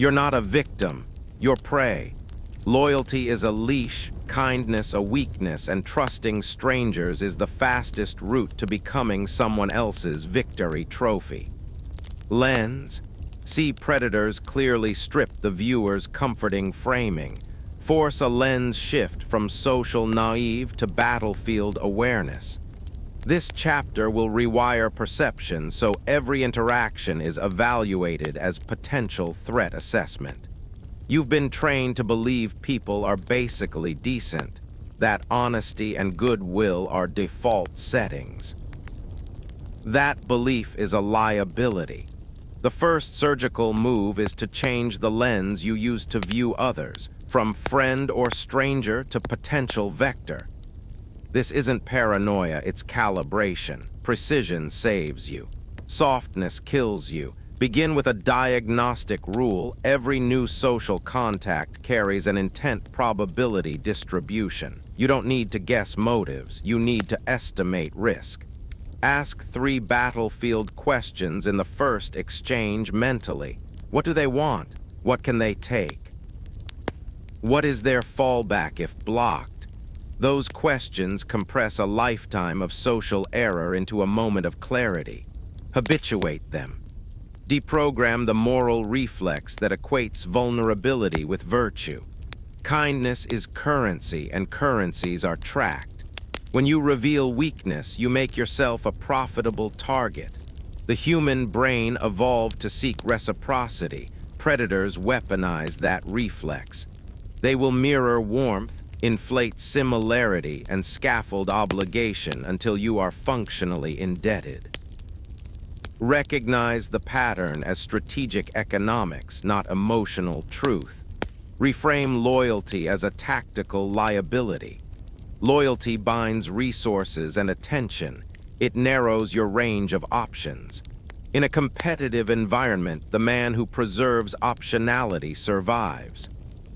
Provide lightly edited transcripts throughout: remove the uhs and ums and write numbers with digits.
You're not a victim, you're prey. Loyalty is a leash, kindness a weakness, and trusting strangers is the fastest route to becoming someone else's victory trophy. Lens. See predators clearly strip the viewer's comforting framing. Force a lens shift from social naive to battlefield awareness. This chapter will rewire perception so every interaction is evaluated as potential threat assessment. You've been trained to believe people are basically decent, that honesty and goodwill are default settings. That belief is a liability. The first surgical move is to change the lens you use to view others, from friend or stranger to potential vector. This isn't paranoia, it's calibration. Precision saves you. Softness kills you. Begin with a diagnostic rule. Every new social contact carries an intent probability distribution. You don't need to guess motives, you need to estimate risk. Ask 3 battlefield questions in the first exchange mentally. What do they want? What can they take? What is their fallback if blocked? Those questions compress a lifetime of social error into a moment of clarity. Habituate them. Deprogram the moral reflex that equates vulnerability with virtue. Kindness is currency, and currencies are tracked. When you reveal weakness, you make yourself a profitable target. The human brain evolved to seek reciprocity. Predators weaponize that reflex. They will mirror warmth, inflate similarity, and scaffold obligation until you are functionally indebted. Recognize the pattern as strategic economics, not emotional truth. Reframe loyalty as a tactical liability. Loyalty binds resources and attention. It narrows your range of options. In a competitive environment, the man who preserves optionality survives.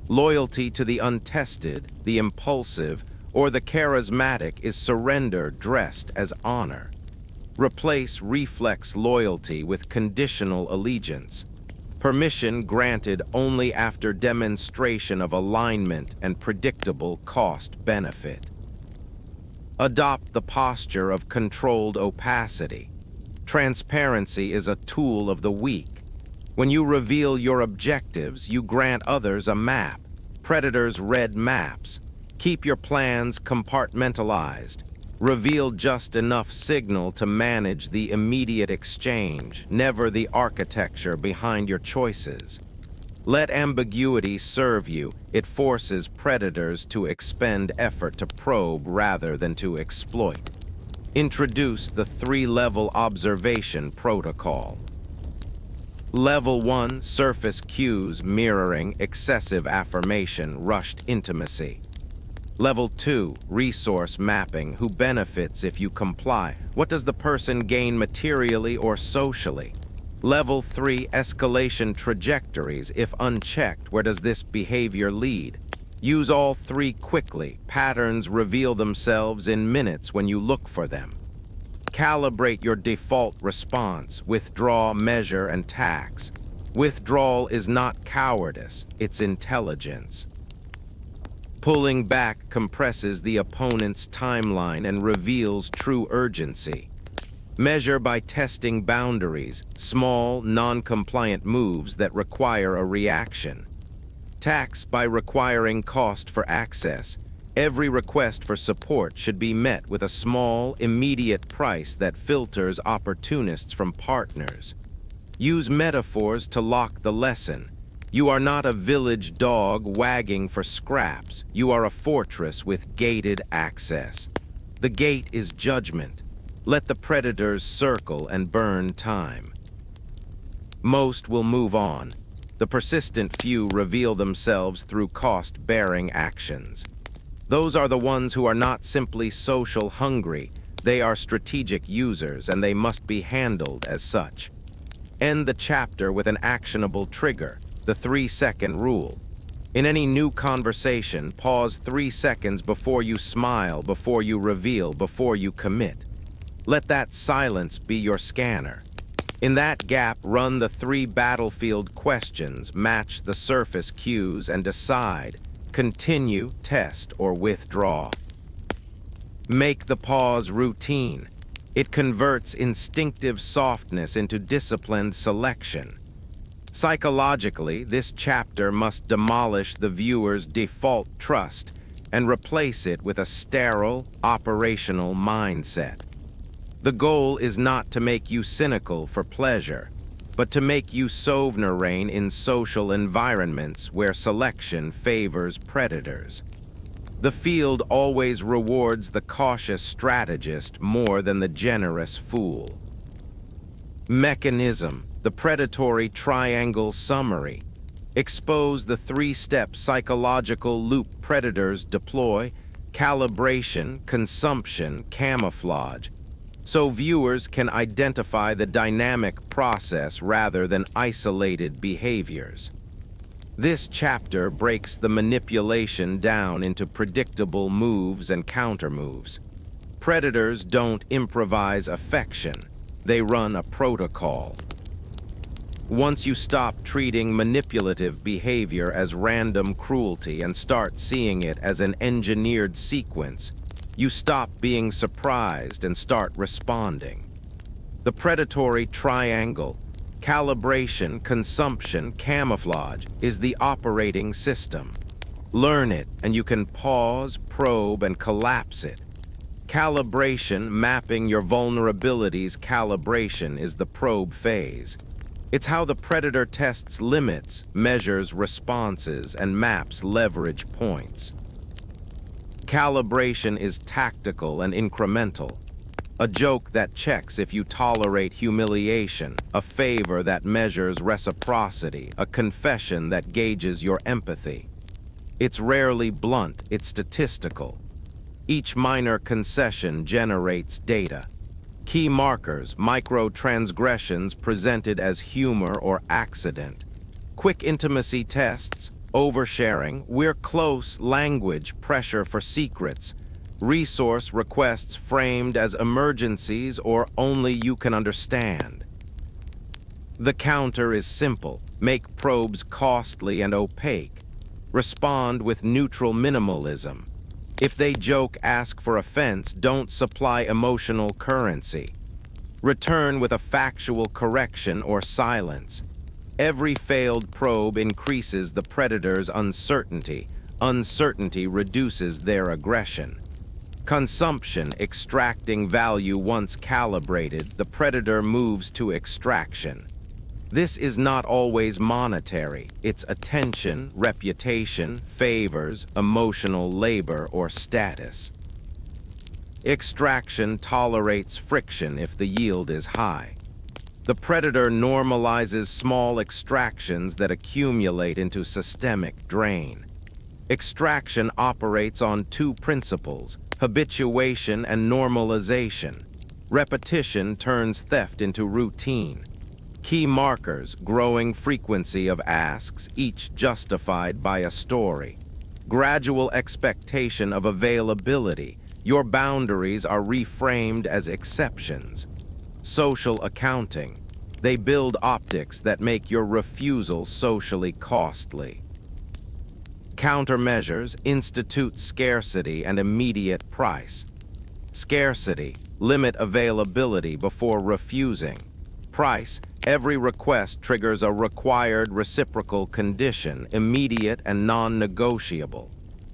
Loyalty to the untested, the impulsive, or the charismatic is surrender dressed as honor. Replace reflex loyalty with conditional allegiance. Permission granted only after demonstration of alignment and predictable cost-benefit. Adopt the posture of controlled opacity. Transparency is a tool of the weak. When you reveal your objectives, you grant others a map. Predators red maps. Keep your plans compartmentalized. Reveal just enough signal to manage the immediate exchange, never the architecture behind your choices. Let ambiguity serve you. It forces predators to expend effort to probe rather than to exploit. Introduce the 3-level observation protocol. Level 1, surface cues, mirroring, excessive affirmation, rushed intimacy. Level 2, resource mapping, who benefits if you comply? What does the person gain materially or socially? Level 3, escalation trajectories, if unchecked, where does this behavior lead? Use all 3 quickly. Patterns reveal themselves in minutes when you look for them. Calibrate your default response, withdraw, measure, and tax. Withdrawal is not cowardice, it's intelligence. Pulling back compresses the opponent's timeline and reveals true urgency. Measure by testing boundaries, small, non-compliant moves that require a reaction. Tax by requiring cost for access. Every request for support should be met with a small, immediate price that filters opportunists from partners. Use metaphors to lock the lesson. You are not a village dog wagging for scraps. You are a fortress with gated access. The gate is judgment. Let the predators circle and burn time. Most will move on. The persistent few reveal themselves through cost-bearing actions. Those are the ones who are not simply social hungry. They are strategic users, and they must be handled as such. End the chapter with an actionable trigger, the 3-second rule. In any new conversation, pause 3 seconds before you smile, before you reveal, before you commit. Let that silence be your scanner. In that gap, run the 3 battlefield questions, match the surface cues, and decide: continue, test, or withdraw. Make the pause routine. It converts instinctive softness into disciplined selection. Psychologically, this chapter must demolish the viewer's default trust and replace it with a sterile, operational mindset. The goal is not to make you cynical for pleasure, but to make you sovereign in social environments where selection favors predators. The field always rewards the cautious strategist more than the generous fool. Mechanism, the predatory triangle summary. Expose the 3-step psychological loop predators deploy: calibration, consumption, camouflage, so viewers can identify the dynamic process rather than isolated behaviors. This chapter breaks the manipulation down into predictable moves and countermoves. Predators don't improvise affection, they run a protocol. Once you stop treating manipulative behavior as random cruelty and start seeing it as an engineered sequence, you stop being surprised and start responding. The predatory triangle, calibration, consumption, camouflage, is the operating system. Learn it, and you can pause, probe, and collapse it. Calibration, mapping your vulnerabilities. Calibration is the probe phase. It's how the predator tests limits, measures responses, and maps leverage points. Calibration is tactical and incremental. A joke that checks if you tolerate humiliation, a favor that measures reciprocity, a confession that gauges your empathy. It's rarely blunt, it's statistical. Each minor concession generates data. Key markers, micro-transgressions presented as humor or accident. Quick intimacy tests, oversharing, we're close, language, pressure for secrets. Resource requests framed as emergencies or only you can understand. The counter is simple. Make probes costly and opaque. Respond with neutral minimalism. If they joke, ask for offense, don't supply emotional currency. Return with a factual correction or silence. Every failed probe increases the predator's uncertainty. Uncertainty reduces their aggression. Consumption, extracting value. Once calibrated, the predator moves to extraction. This is not always monetary. It's attention, reputation, favors, emotional labor, or status. Extraction tolerates friction if the yield is high. The predator normalizes small extractions that accumulate into systemic drain. Extraction operates on 2 principles: habituation and normalization. Repetition turns theft into routine. Key markers, growing frequency of asks, each justified by a story. Gradual expectation of availability. Your boundaries are reframed as exceptions. Social accounting. They build optics that make your refusal socially costly. Countermeasures institute scarcity and immediate price. Scarcity, limit availability before refusing. Price, every request triggers a required reciprocal condition, immediate and non-negotiable.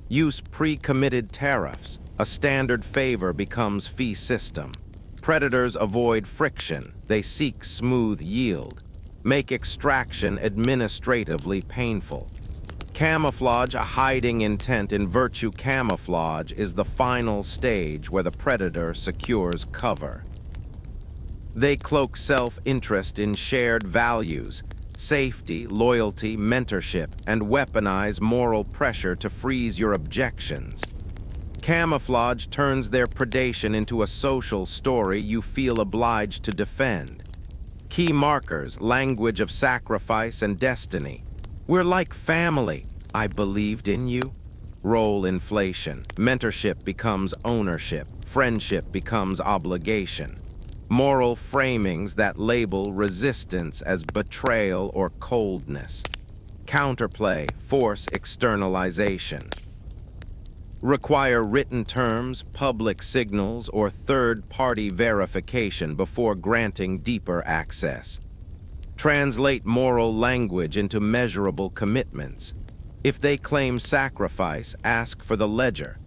Use pre-committed tariffs. A standard favor becomes fee system. Predators avoid friction. They seek smooth yield. Make extraction administratively painful. Camouflage, a hiding intent in virtue. Camouflage is the final stage where the predator secures cover. They cloak self-interest in shared values, safety, loyalty, mentorship, and weaponize moral pressure to freeze your objections. Camouflage turns their predation into a social story you feel obliged to defend. Key markers, language of sacrifice and destiny. We're like family. I believed in you. Role inflation. Mentorship becomes ownership. Friendship becomes obligation. moral framings that label resistance as betrayal or coldness. Counterplay, force externalization. Require written terms, public signals, or third-party verification before granting deeper access. Translate moral language into measurable commitments. If they claim sacrifice, ask for the ledger.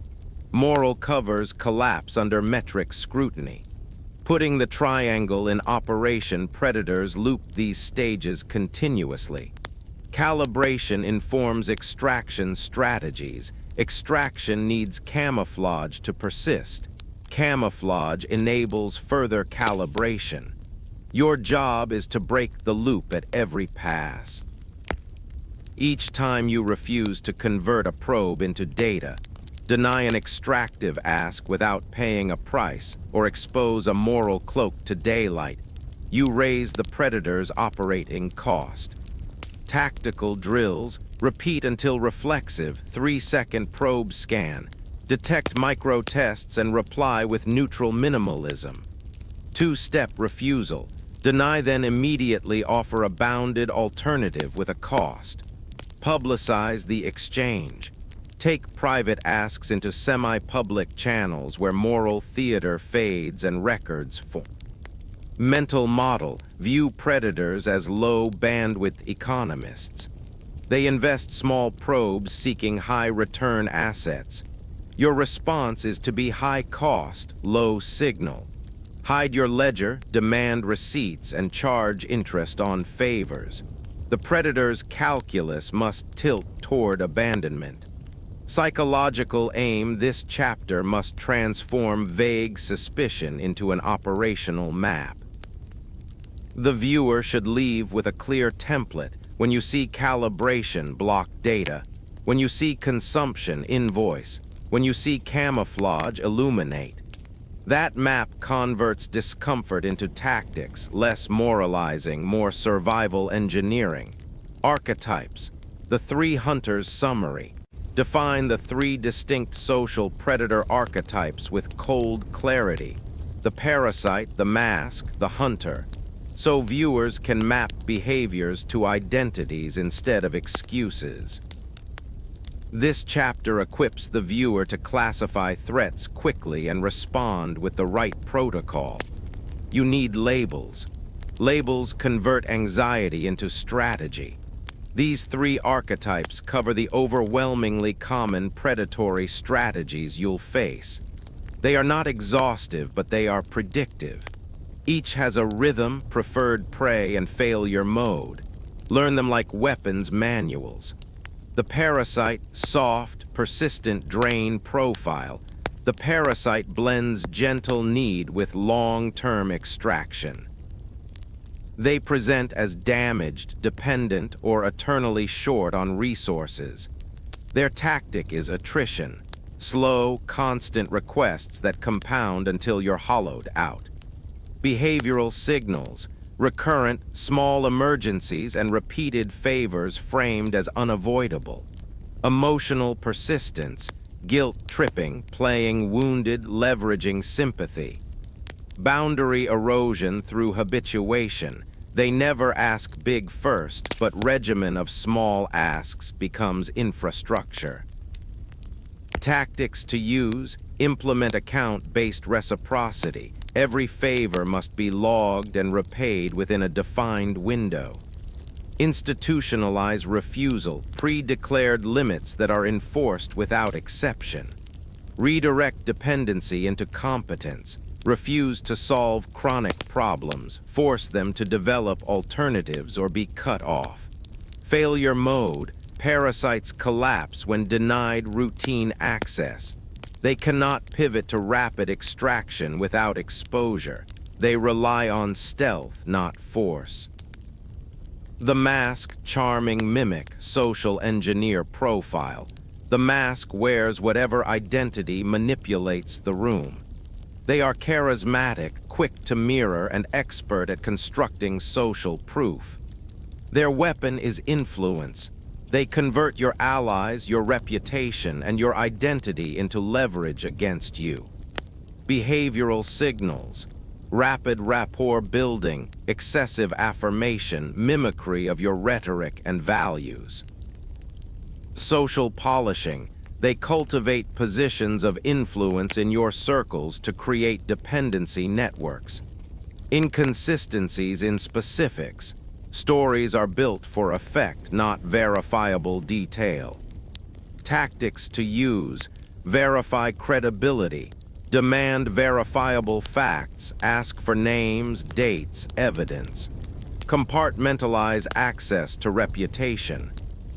Moral covers collapse under metric scrutiny. Putting the triangle in operation, predators loop these stages continuously. Calibration informs extraction strategies. Extraction needs camouflage to persist. Camouflage enables further calibration. Your job is to break the loop at every pass. Each time you refuse to convert a probe into data, deny an extractive ask without paying a price, or expose a moral cloak to daylight, you raise the predator's operating cost. Tactical drills, repeat until reflexive, 3-second probe scan, detect micro-tests and reply with neutral minimalism. 2-step refusal, deny then immediately offer a bounded alternative with a cost. Publicize the exchange. Take private asks into semi-public channels where moral theater fades and records form. Mental model, view predators as low-bandwidth economists. They invest small probes seeking high-return assets. Your response is to be high-cost, low-signal. Hide your ledger, demand receipts, and charge interest on favors. The predator's calculus must tilt toward abandonment. Psychological aim, this chapter must transform vague suspicion into an operational map. The viewer should leave with a clear template. When you see calibration, block data. When you see consumption, invoice. When you see camouflage, illuminate. That map converts discomfort into tactics, less moralizing, more survival engineering. Archetypes, the 3 hunters summary. Define the 3 distinct social predator archetypes with cold clarity. The parasite, the mask, the hunter. So viewers can map behaviors to identities instead of excuses. This chapter equips the viewer to classify threats quickly and respond with the right protocol. You need labels. Labels convert anxiety into strategy. These 3 archetypes cover the overwhelmingly common predatory strategies you'll face. They are not exhaustive, but they are predictive. Each has a rhythm, preferred prey, and failure mode. Learn them like weapons manuals. The parasite, soft, persistent drain profile. The parasite blends gentle need with long-term extraction. They present as damaged, dependent, or eternally short on resources. Their tactic is attrition, slow, constant requests that compound until you're hollowed out. Behavioral signals, recurrent, small emergencies and repeated favors framed as unavoidable. Emotional persistence, guilt-tripping, playing wounded, leveraging sympathy. Boundary erosion through habituation. They never ask big first, but regimen of small asks becomes infrastructure. Tactics to use, implement account-based reciprocity. Every favor must be logged and repaid within a defined window. Institutionalize refusal, pre-declared limits that are enforced without exception. Redirect dependency into competence. Refuse to solve chronic problems. Force them to develop alternatives or be cut off. Failure mode. Parasites collapse when denied routine access. They cannot pivot to rapid extraction without exposure. They rely on stealth, not force. The mask, charming mimic, social engineer profile. The mask wears whatever identity manipulates the room. They are charismatic, quick to mirror, and expert at constructing social proof. Their weapon is influence. They convert your allies, your reputation, and your identity into leverage against you. Behavioral signals. rapid rapport building, excessive affirmation, mimicry of your rhetoric and values. Social polishing. They cultivate positions of influence in your circles to create dependency networks. Inconsistencies in specifics. Stories are built for effect, not verifiable detail. Tactics to use. Verify credibility. Demand verifiable facts. Ask for names, dates, evidence. Compartmentalize access to reputation.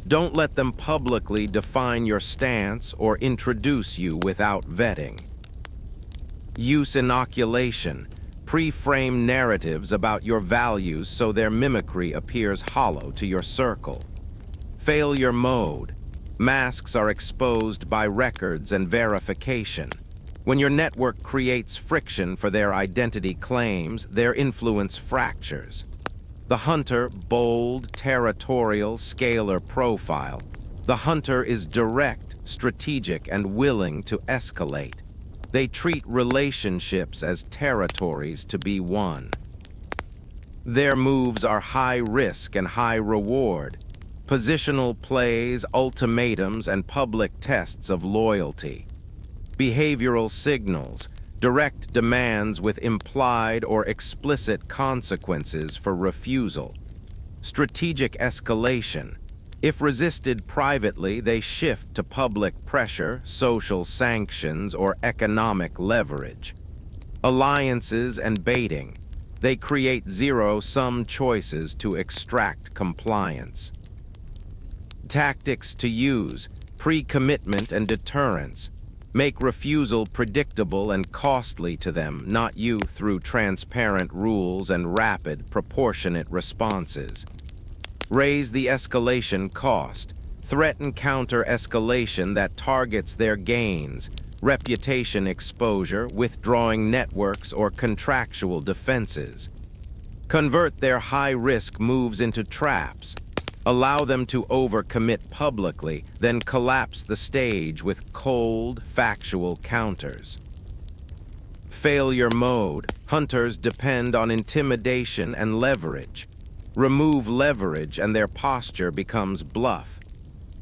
Don't let them publicly define your stance or introduce you without vetting. Use inoculation. Pre-frame narratives about your values so their mimicry appears hollow to your circle. Failure mode. Masks are exposed by records and verification. When your network creates friction for their identity claims, their influence fractures. The hunter, bold, territorial, scalar profile. The hunter is direct, strategic, and willing to escalate. They treat relationships as territories to be won. Their moves are high risk and high reward. Positional plays, ultimatums, and public tests of loyalty. Behavioral signals. Direct demands with implied or explicit consequences for refusal. Strategic escalation. If resisted privately, they shift to public pressure, social sanctions, or economic leverage. Alliances and baiting. They create zero-sum choices to extract compliance. Tactics to use. Pre-commitment and deterrence. Make refusal predictable and costly to them, not you, through transparent rules and rapid, proportionate responses. Raise the escalation cost. Threaten counter-escalation that targets their gains, reputation exposure, withdrawing networks, or contractual defenses. Convert their high-risk moves into traps. Allow them to overcommit publicly, then collapse the stage with cold, factual counters. Failure mode. Hunters depend on intimidation and leverage. Remove leverage and their posture becomes bluff.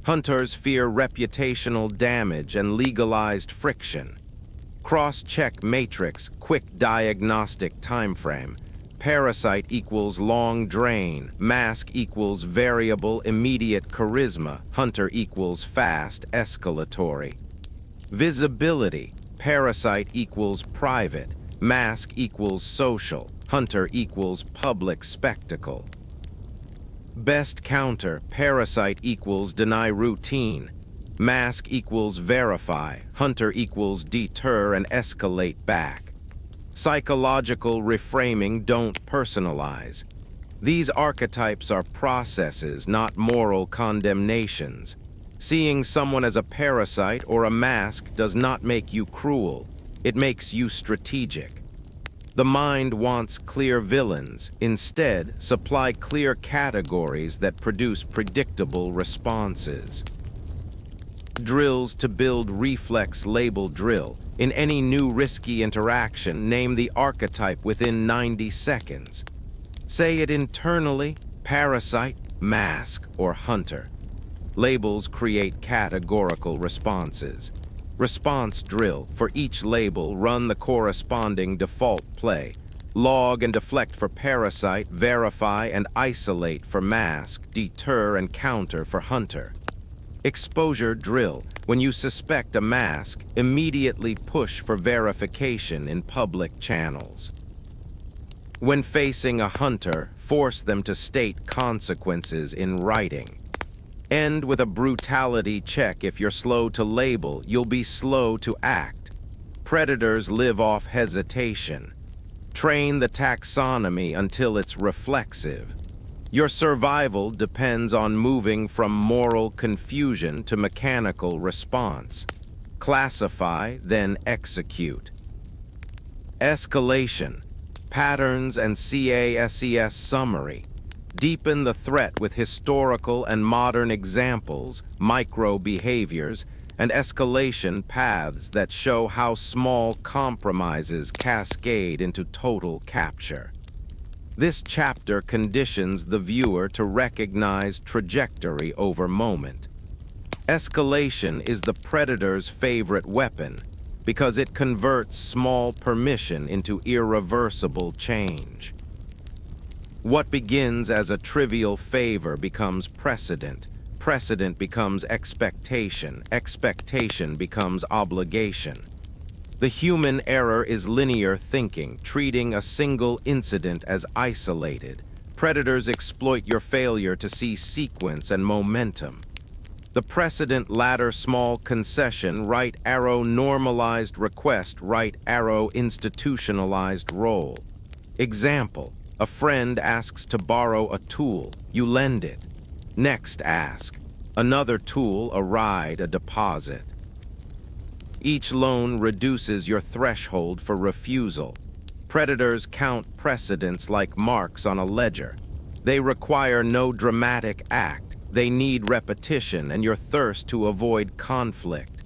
Hunters fear reputational damage and legalized friction. Cross-check matrix, quick diagnostic timeframe. Parasite equals long drain, mask equals variable immediate charisma, hunter equals fast escalatory. Visibility. Parasite equals private, mask equals social, hunter equals public spectacle. Best counter. Parasite equals deny routine, mask equals verify, hunter equals deter and escalate back. Psychological reframing. Don't personalize. These archetypes are processes, not moral condemnations. Seeing someone as a parasite or a mask does not make you cruel. It makes you strategic. The mind wants clear villains. Instead, supply clear categories that produce predictable responses. Drills to build reflex label drill. In any new risky interaction, name the archetype within 90 seconds. Say it internally: parasite, mask, or hunter. Labels create categorical responses. Response drill. For each label, run the corresponding default play. Log and deflect for parasite, verify and isolate for mask, deter and counter for hunter. Exposure drill. When you suspect a mask, immediately push for verification in public channels. When facing a hunter, force them to state consequences in writing. End with a brutality check. If you're slow to label, you'll be slow to act. Predators live off hesitation. Train the taxonomy until it's reflexive. Your survival depends on moving from moral confusion to mechanical response. Classify, then execute. Escalation. Patterns and CASES summary. Deepen the threat with historical and modern examples, micro behaviors, and escalation paths that show how small compromises cascade into total capture. This chapter conditions the viewer to recognize trajectory over moment. Escalation is the predator's favorite weapon because it converts small permission into irreversible change. What begins as a trivial favor becomes precedent. Precedent becomes expectation. Expectation becomes obligation. The human error is linear thinking, treating a single incident as isolated. Predators exploit your failure to see sequence and momentum. The precedent ladder small concession, right arrow normalized request, right arrow institutionalized role. Example, a friend asks to borrow a tool, you lend it. Next ask, another tool, a ride, a deposit. Each loan reduces your threshold for refusal. Predators count precedents like marks on a ledger. They require no dramatic act. They need repetition and your thirst to avoid conflict.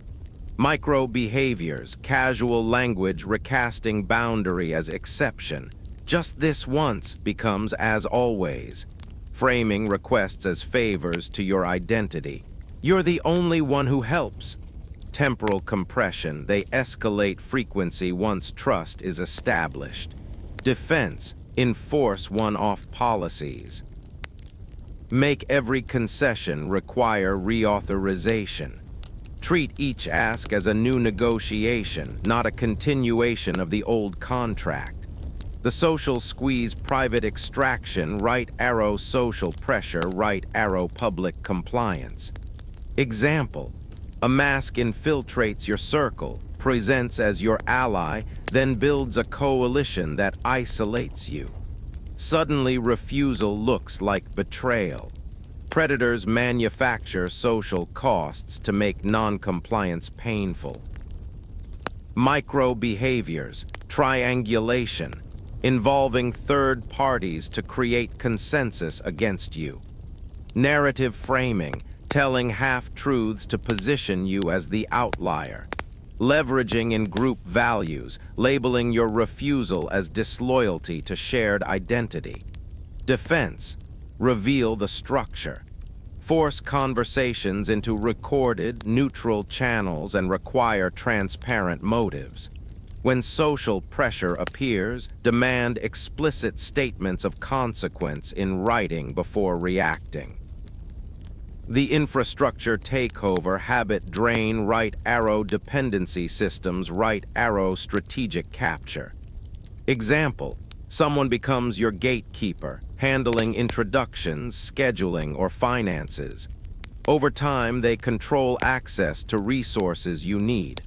Micro behaviors, casual language recasting boundary as exception. Just this once becomes as always. Framing requests as favors to your identity. You're the only one who helps. Temporal compression, they escalate frequency once trust is established. Defense, enforce one-off policies. Make every concession require reauthorization. Treat each ask as a new negotiation, not a continuation of the old contract. The social squeeze, private extraction, right arrow social pressure, right arrow public compliance. Example, a mask infiltrates your circle, presents as your ally, then builds a coalition that isolates you. Suddenly refusal looks like betrayal. Predators manufacture social costs to make non-compliance painful. Micro behaviors, triangulation, involving third parties to create consensus against you. Narrative framing, telling half-truths to position you as the outlier. Leveraging in group values, labeling your refusal as disloyalty to shared identity. Defense, reveal the structure. Force conversations into recorded, neutral channels and require transparent motives. When social pressure appears, demand explicit statements of consequence in writing before reacting. The infrastructure takeover, habit drain, right arrow dependency systems, right arrow strategic capture. Example, someone becomes your gatekeeper, handling introductions, scheduling, or finances. Over time, they control access to resources you need.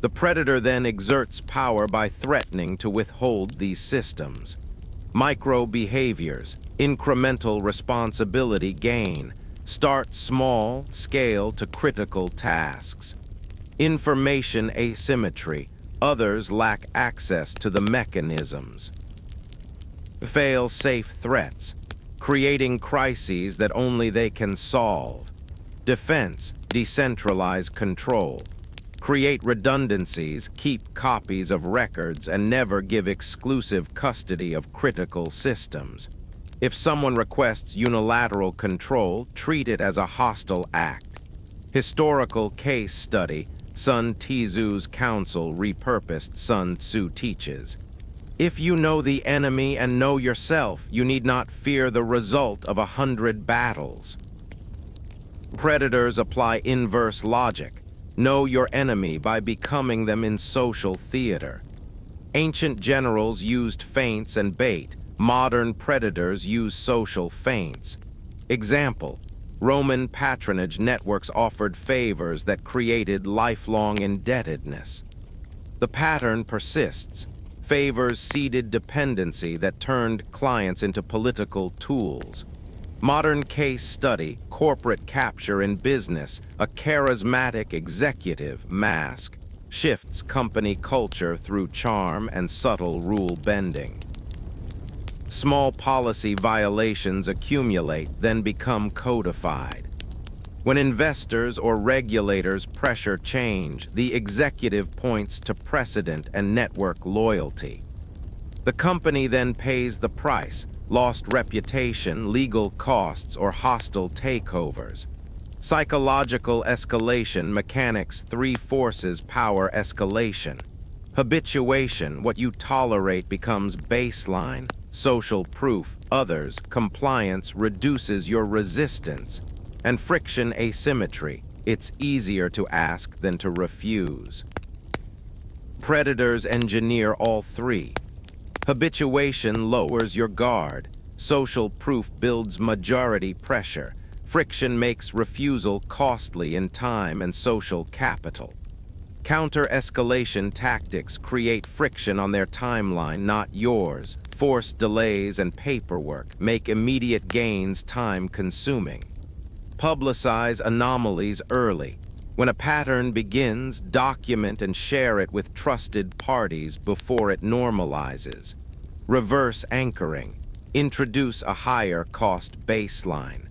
The predator then exerts power by threatening to withhold these systems. Micro behaviors, incremental responsibility gain. Start small, scale to critical tasks. Information asymmetry, others lack access to the mechanisms. Fail-safe threats, creating crises that only they can solve. Defense, decentralize control. Create redundancies, keep copies of records, and never give exclusive custody of critical systems. If someone requests unilateral control, treat it as a hostile act. Historical case study, Sun Tzu's counsel repurposed Sun Tzu teaches. If you know the enemy and know yourself, you need not fear the result of 100 battles. Predators apply inverse logic. Know your enemy by becoming them in social theater. Ancient generals used feints and bait. Modern predators use social feints. Example, Roman patronage networks offered favors that created lifelong indebtedness. The pattern persists. Favors seeded dependency that turned clients into political tools. Modern case study, corporate capture in business, a charismatic executive mask, shifts company culture through charm and subtle rule bending. Small policy violations accumulate, then become codified. When investors or regulators pressure change, the executive points to precedent and network loyalty. The company then pays the price: lost reputation, legal costs, or hostile takeovers. Psychological escalation mechanics: three forces power escalation. Habituation: what you tolerate becomes baseline. Social proof: others. Compliance reduces your resistance. And friction: asymmetry: it's easier to ask than to refuse. Predators engineer all three. Habituation lowers your guard. Social proof builds majority pressure. Friction makes refusal costly in time and social capital. Counter-escalation tactics create friction on their timeline, not yours. Force delays and paperwork make immediate gains time-consuming. Publicize anomalies early. When a pattern begins, document and share it with trusted parties before it normalizes. Reverse anchoring. Introduce a higher cost baseline.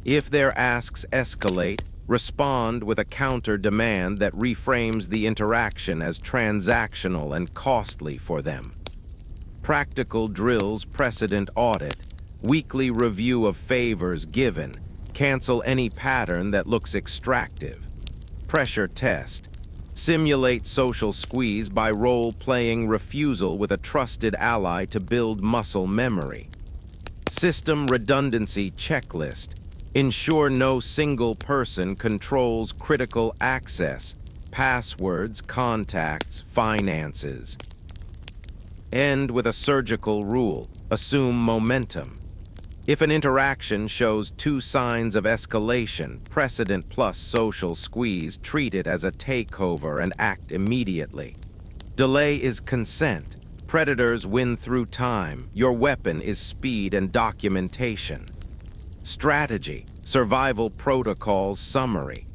If their asks escalate, respond with a counter demand that reframes the interaction as transactional and costly for them. Practical drills: precedent audit, weekly review of favors given, cancel any pattern that looks extractive. Pressure test, simulate social squeeze by role-playing refusal with a trusted ally to build muscle memory. System redundancy checklist, ensure no single person controls critical access, passwords, contacts, finances. End with a surgical rule: assume momentum. If an interaction shows two signs of escalation, precedent plus social squeeze, treat it as a takeover and act immediately. Delay is consent. Predators win through time. Your weapon is speed and documentation. Strategy: survival protocols summary.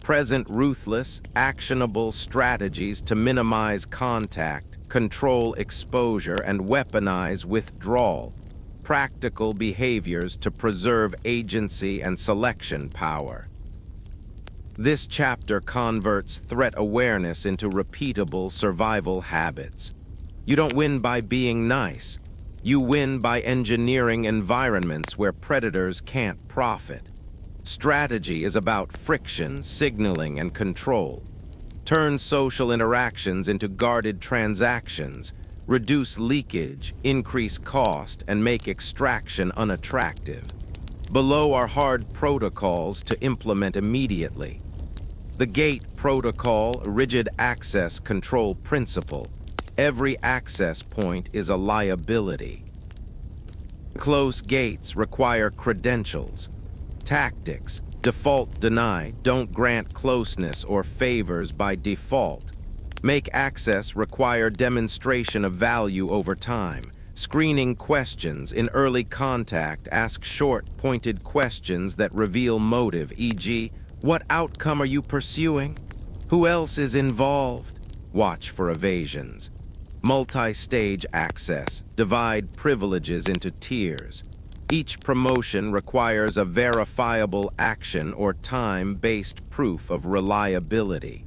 Present ruthless, actionable strategies to minimize contact, control exposure, and weaponize withdrawal. Practical behaviors to preserve agency and selection power. This chapter converts threat awareness into repeatable survival habits. You don't win by being nice. You win by engineering environments where predators can't profit. Strategy is about friction, signaling, and control. Turn social interactions into guarded transactions. Reduce leakage, increase cost, and make extraction unattractive. Below are hard protocols to implement immediately. The gate protocol: rigid access control principle. Every access point is a liability. Close gates require credentials. Tactics: default deny, don't grant closeness or favors by default. Make access require demonstration of value over time. Screening questions: in early contact, ask short, pointed questions that reveal motive, e.g., what outcome are you pursuing? Who else is involved? Watch for evasions. Multi-stage access: divide privileges into tiers. Each promotion requires a verifiable action or time-based proof of reliability.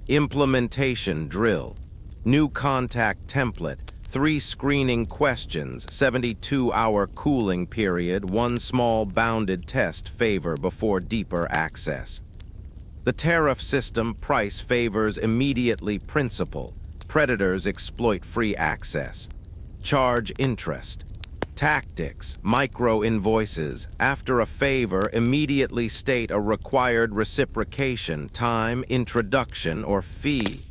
Implementation drill: new contact template, 3 screening questions, 72-hour cooling period, 1 small bounded test favor before deeper access. The tariff system: price favors immediately principle. Predators exploit free access. Charge interest. Tactics: micro invoices. After a favor, immediately state a required reciprocation, time, introduction, or fee.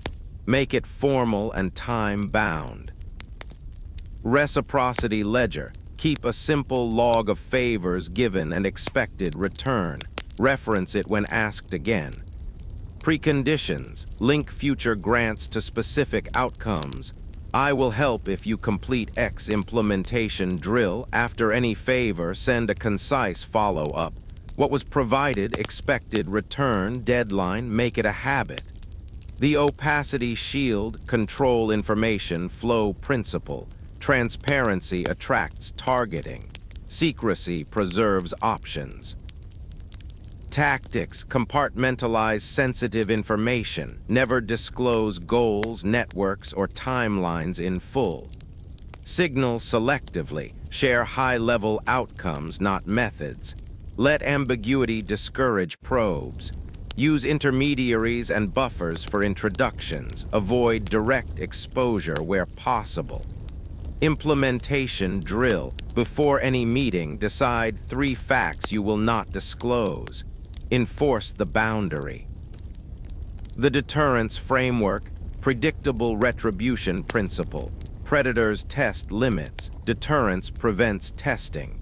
Make it formal and time-bound. Reciprocity ledger: keep a simple log of favors given and expected return. Reference it when asked again. Preconditions: link future grants to specific outcomes. I will help if you complete X implementation drill. After any favor, send a concise follow-up. What was provided, expected return, deadline, make it a habit. The opacity shield: control information flow principle. Transparency attracts targeting. Secrecy preserves options. Tactics: compartmentalize sensitive information, never disclose goals, networks, or timelines in full. Signal selectively, share high-level outcomes, not methods. Let ambiguity discourage probes. Use intermediaries and buffers for introductions. Avoid direct exposure where possible. Implementation drill. Before any meeting, decide 3 facts you will not disclose. Enforce the boundary. The deterrence framework: predictable retribution principle. Predators test limits. Deterrence prevents testing.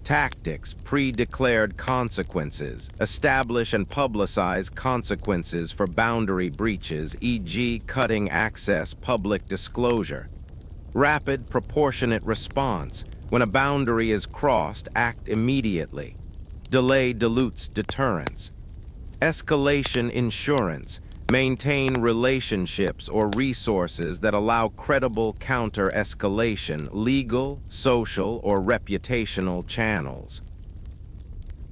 Tactics: pre-declared consequences. Establish and publicize consequences for boundary breaches, e.g., cutting access, public disclosure. Rapid, proportionate response. When a boundary is crossed, act immediately. Delay dilutes deterrence. Escalation insurance. Maintain relationships or resources that allow credible counter-escalation, legal, social, or reputational channels.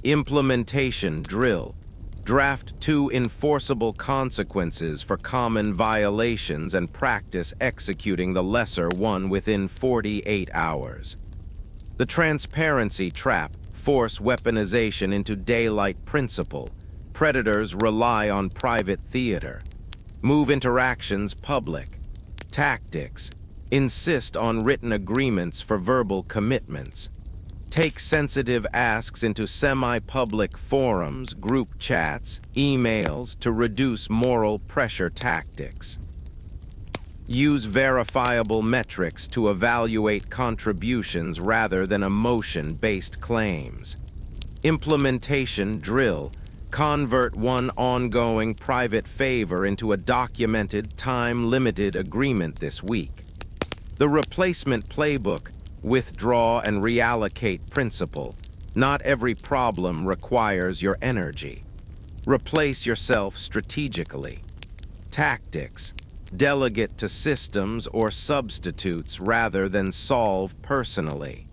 Implementation drill. Draft 2 enforceable consequences for common violations and practice executing the lesser one within 48 hours. The transparency trap: force weaponization into daylight principle. Predators rely on private theater. Move interactions public. Tactics: insist on written agreements for verbal commitments. Take sensitive asks into semi-public forums, group chats, emails to reduce moral pressure tactics. Use verifiable metrics to evaluate contributions rather than emotion-based claims. Implementation drill. Convert one ongoing private favor into a documented, time-limited agreement this week. The replacement playbook: withdraw and reallocate principle. Not every problem requires your energy. Replace yourself strategically. Tactics: delegate to systems or substitutes rather than solve personally.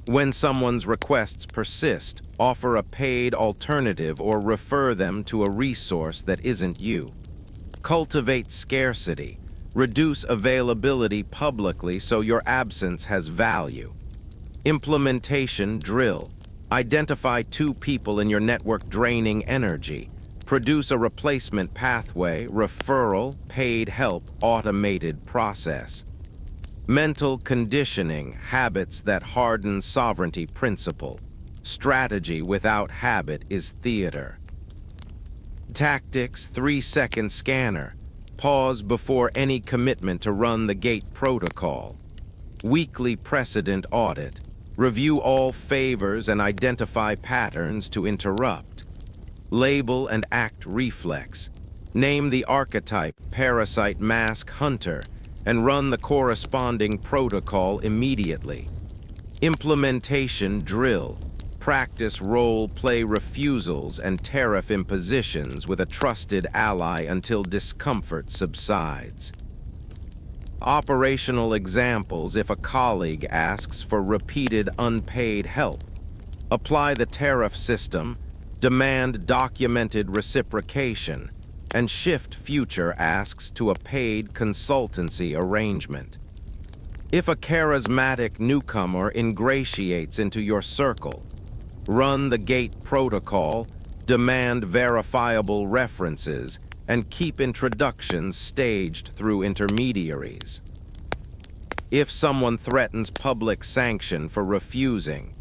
When someone's requests persist, offer a paid alternative or refer them to a resource that isn't you. Cultivate scarcity. Reduce availability publicly so your absence has value. Implementation drill. Identify 2 people in your network draining energy. Produce a replacement pathway, referral, paid help, automated process. Mental conditioning: habits that harden sovereignty principle. Strategy without habit is theater. Tactics: 3-second scanner. Pause before any commitment to run the gate protocol. Weekly precedent audit. Review all favors and identify patterns to interrupt. Label and act reflex. Name the archetype, parasite, mask, hunter, and run the corresponding protocol immediately. Implementation drill. Practice role-play refusals and tariff impositions with a trusted ally until discomfort subsides. Operational examples: if a colleague asks for repeated unpaid help, apply the tariff system, demand documented reciprocation, and shift future asks to a paid consultancy arrangement. If a charismatic newcomer ingratiates into your circle, run the gate protocol, demand verifiable references, and keep introductions staged through intermediaries. If someone threatens public sanction for refusing,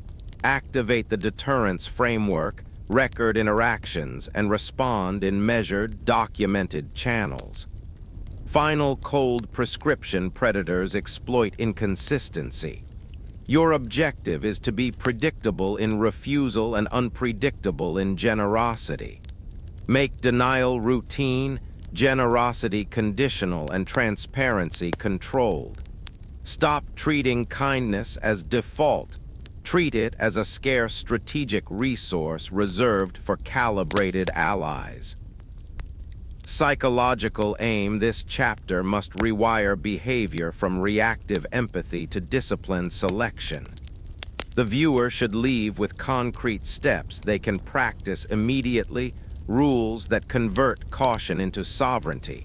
activate the deterrence framework, record interactions, and respond in measured, documented channels. Final cold prescription: predators exploit inconsistency. Your objective is to be predictable in refusal and unpredictable in generosity. Make denial routine, generosity conditional, and transparency controlled. Stop treating kindness as default. Treat it as a scarce strategic resource reserved for calibrated allies. Psychological aim: this chapter must rewire behavior from reactive empathy to disciplined selection. The viewer should leave with concrete steps they can practice immediately, rules that convert caution into sovereignty.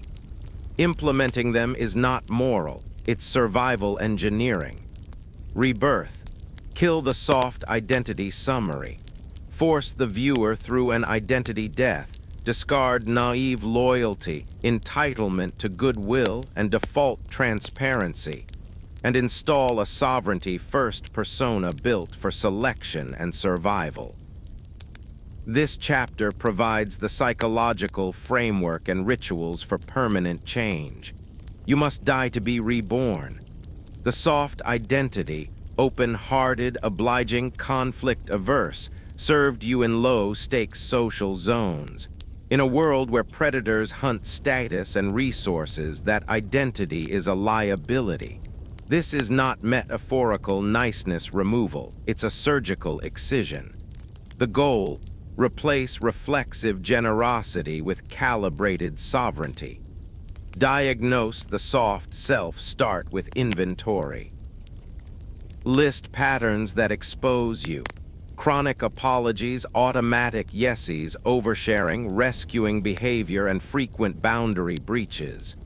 Implementing them is not moral, it's survival engineering. Rebirth. Kill the soft identity summary. Force the viewer through an identity death. Discard naive loyalty, entitlement to goodwill, and default transparency. And install a sovereignty-first persona built for selection and survival. This chapter provides the psychological framework and rituals for permanent change. You must die to be reborn. The soft identity, open-hearted, obliging, conflict-averse, served you in low-stakes social zones. In a world where predators hunt status and resources, that identity is a liability. This is not metaphorical niceness removal, it's a surgical excision. The goal: replace reflexive generosity with calibrated sovereignty. Diagnose the soft self, start with inventory. List patterns that expose you. Chronic apologies, automatic yeses, oversharing, rescuing behavior, and frequent boundary breaches.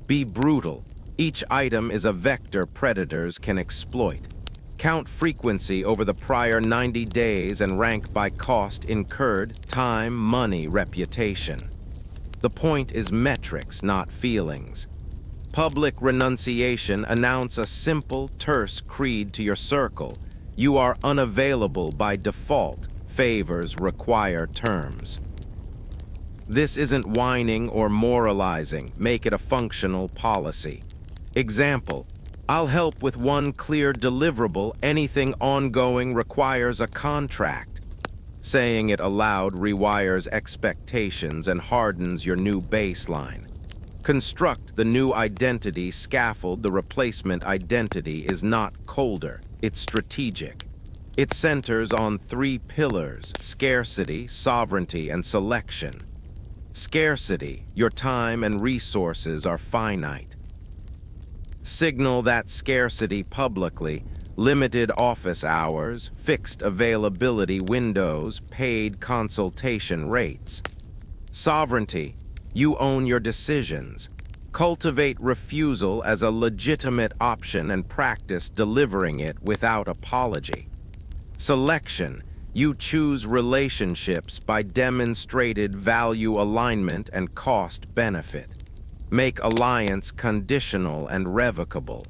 Be brutal. Each item is a vector predators can exploit. Count frequency over the prior 90 days and rank by cost incurred, time, money, reputation. The point is metrics, not feelings. Public renunciation. Announce a simple, terse creed to your circle. You are unavailable by default. Favors require terms. This isn't whining or moralizing. Make it a functional policy. Example: I'll help with one clear deliverable. Anything ongoing requires a contract. Saying it aloud rewires expectations and hardens your new baseline. Construct the new identity scaffold. The replacement identity is not colder, it's strategic. It centers on 3 pillars: scarcity, sovereignty, and selection. Scarcity: your time and resources are finite. Signal that scarcity publicly. Limited office hours, fixed availability windows, paid consultation rates. Sovereignty: you own your decisions. Cultivate refusal as a legitimate option and practice delivering it without apology. Selection: you choose relationships by demonstrated value alignment and cost benefit. Make alliance conditional and revocable.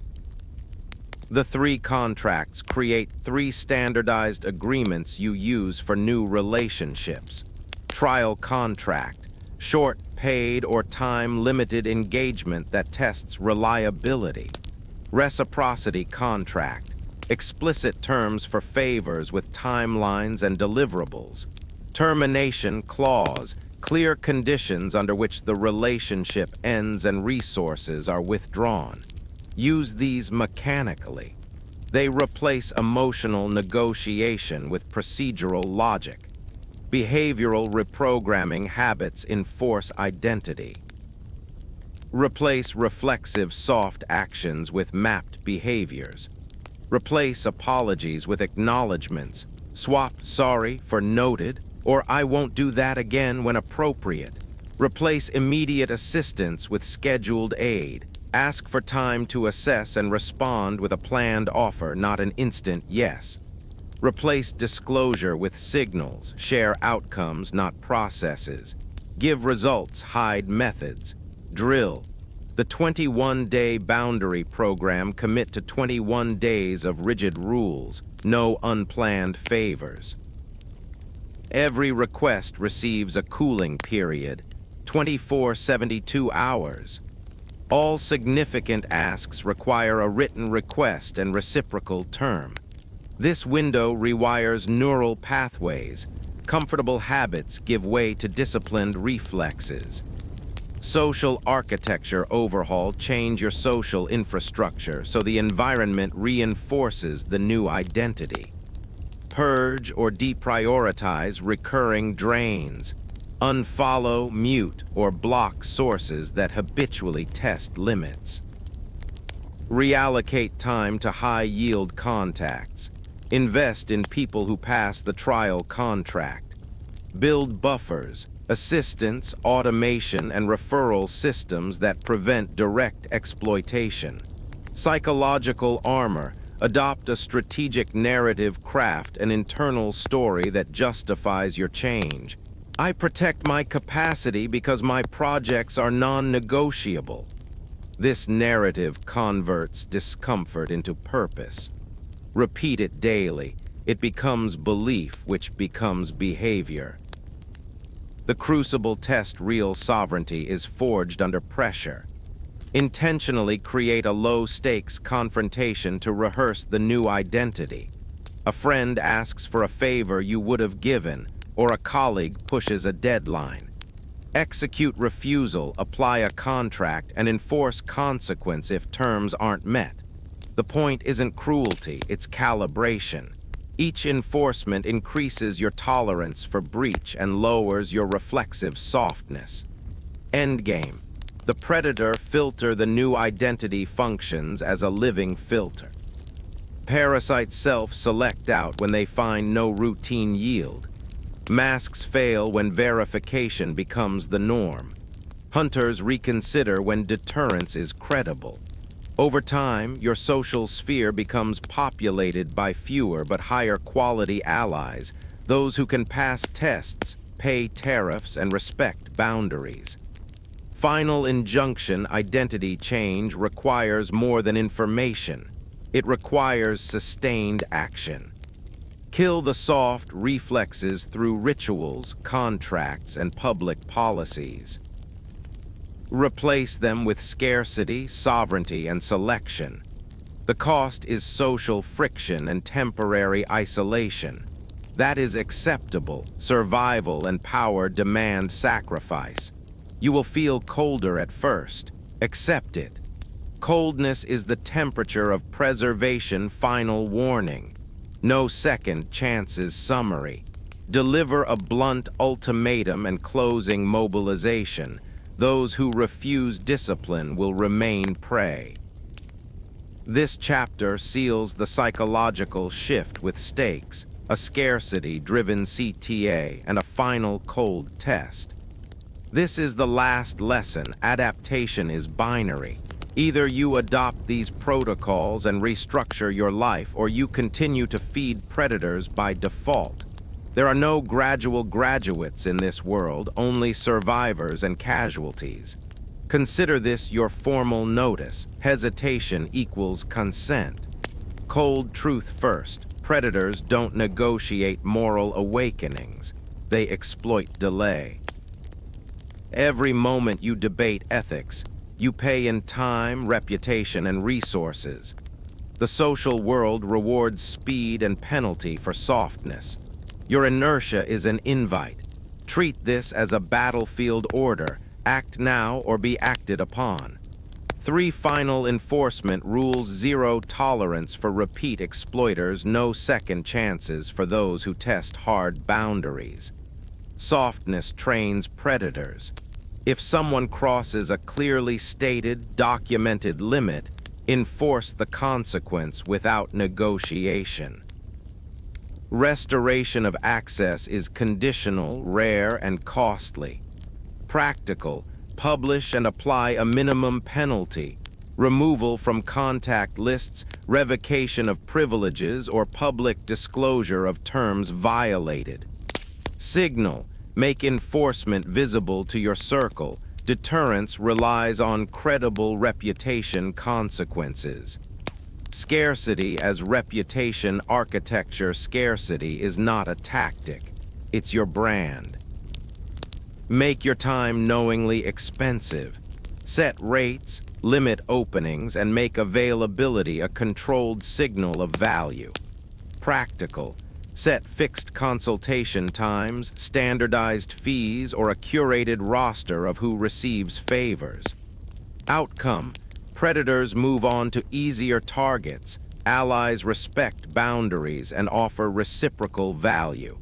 The 3 contracts create 3 standardized agreements you use for new relationships. Trial contract: short, paid, or time-limited engagement that tests reliability. Reciprocity contract: explicit terms for favors with timelines and deliverables. Termination clause: clear conditions under which the relationship ends and resources are withdrawn. Use these mechanically. They replace emotional negotiation with procedural logic. Behavioral reprogramming habits enforce identity. Replace reflexive soft actions with mapped behaviors. Replace apologies with acknowledgments. Swap sorry for noted, or I won't do that again when appropriate. Replace immediate assistance with scheduled aid. Ask for time to assess and respond with a planned offer, not an instant yes. Replace disclosure with signals. Share outcomes, not processes. Give results, hide methods. Drill: the 21-day boundary program. Commit to 21 days of rigid rules. No unplanned favors. Every request receives a cooling period, 24-72 hours. All significant asks require a written request and reciprocal term. This window rewires neural pathways. Comfortable habits give way to disciplined reflexes. Social architecture overhaul: change your social infrastructure so the environment reinforces the new identity. Purge or deprioritize recurring drains. Unfollow, mute, or block sources that habitually test limits. Reallocate time to high-yield contacts. Invest in people who pass the trial contract. Build buffers, assistance, automation, and referral systems that prevent direct exploitation. Psychological armor. Adopt a strategic narrative, craft an internal story that justifies your change. I protect my capacity because my projects are non-negotiable. This narrative converts discomfort into purpose. Repeat it daily. It becomes belief, which becomes behavior. The crucible test real sovereignty is forged under pressure. Intentionally create a low-stakes confrontation to rehearse the new identity. A friend asks for a favor you would have given, or a colleague pushes a deadline. Execute refusal, apply a contract, and enforce consequence if terms aren't met. The point isn't cruelty, it's calibration. Each enforcement increases your tolerance for breach and lowers your reflexive softness. Endgame. The predator filter the new identity functions as a living filter. Parasite self-select out when they find no routine yield. Masks fail when verification becomes the norm. Hunters reconsider when deterrence is credible. Over time, your social sphere becomes populated by fewer but higher quality allies, those who can pass tests, pay tariffs, and respect boundaries. Final injunction: identity change requires more than information. It requires sustained action. Kill the soft reflexes through rituals, contracts, and public policies. Replace them with scarcity, sovereignty, and selection. The cost is social friction and temporary isolation. That is acceptable. Survival and power demand sacrifice. You will feel colder at first. Accept it. Coldness is the temperature of preservation. Final warning. No second chances summary. Deliver a blunt ultimatum and closing mobilization. Those who refuse discipline will remain prey. This chapter seals the psychological shift with stakes, a scarcity-driven CTA, and a final cold test. This is the last lesson. Adaptation is binary. Either you adopt these protocols and restructure your life, or you continue to feed predators by default. There are no gradual graduates in this world, only survivors and casualties. Consider this your formal notice. Hesitation equals consent. Cold truth first. Predators don't negotiate moral awakenings. They exploit delay. Every moment you debate ethics, you pay in time, reputation, and resources. The social world rewards speed and penalty for softness. Your inertia is an invite. Treat this as a battlefield order. Act now or be acted upon. 3 final enforcement rules: 0 tolerance for repeat exploiters, no second chances for those who test hard boundaries. Softness trains predators. If someone crosses a clearly stated, documented limit, enforce the consequence without negotiation. Restoration of access is conditional, rare, and costly. Practical: publish and apply a minimum penalty, removal from contact lists, revocation of privileges, or public disclosure of terms violated. Signal: make enforcement visible to your circle. Deterrence relies on credible reputation consequences. Scarcity as reputation architecture. Scarcity is not a tactic, it's your brand. Make your time knowingly expensive. Set rates, limit openings, and make availability a controlled signal of value. Practical: set fixed consultation times, standardized fees, or a curated roster of who receives favors. Outcome: predators move on to easier targets. Allies respect boundaries and offer reciprocal value.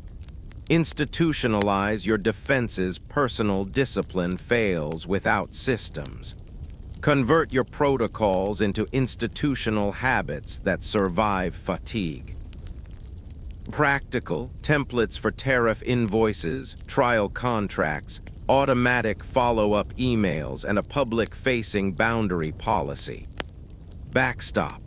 Institutionalize your defenses. Personal discipline fails without systems. Convert your protocols into institutional habits that survive fatigue. Practical, templates for tariff invoices, trial contracts, automatic follow-up emails, and a public-facing boundary policy. Backstop.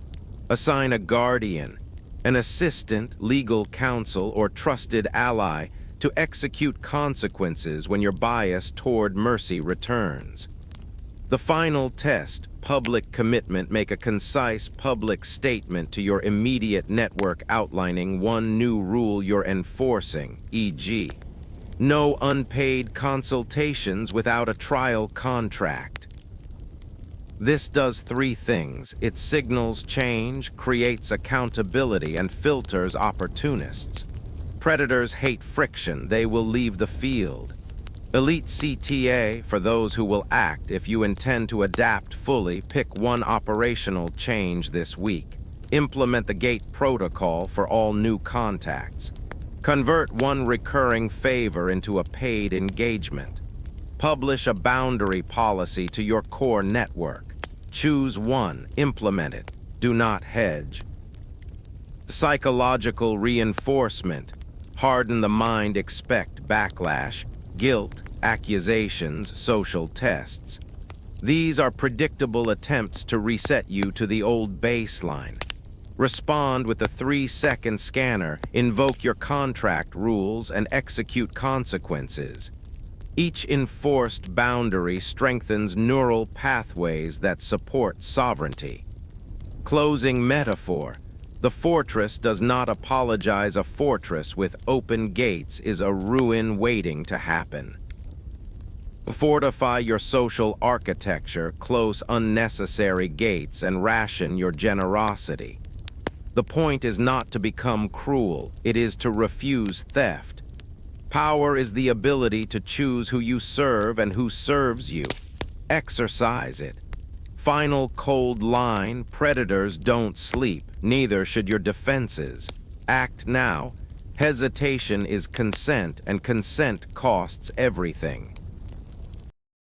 Assign a guardian, an assistant, legal counsel, or trusted ally to execute consequences when your bias toward mercy returns. The final test, public commitment. Make a concise public statement to your immediate network outlining one new rule you're enforcing, e.g., no unpaid consultations without a trial contract. This does three things. It signals change, creates accountability, and filters opportunists. Predators hate friction. They will leave the field. Elite CTA for those who will act. If you intend to adapt fully, pick one operational change this week. Implement the gate protocol for all new contacts. Convert one recurring favor into a paid engagement. Publish a boundary policy to your core network. Choose one, implement it. Do not hedge. Psychological reinforcement. Harden the mind, expect backlash, guilt, accusations, social tests. These are predictable attempts to reset you to the old baseline. Respond with the 3-second scanner, invoke your contract rules, and execute consequences. Each enforced boundary strengthens neural pathways that support sovereignty. Closing metaphor. The fortress does not apologize. A fortress with open gates is a ruin waiting to happen. Fortify your social architecture, close unnecessary gates, and ration your generosity. The point is not to become cruel, it is to refuse theft. Power is the ability to choose who you serve and who serves you. Exercise it. Final cold line, predators don't sleep, neither should your defenses. Act now. Hesitation is consent, and consent costs everything.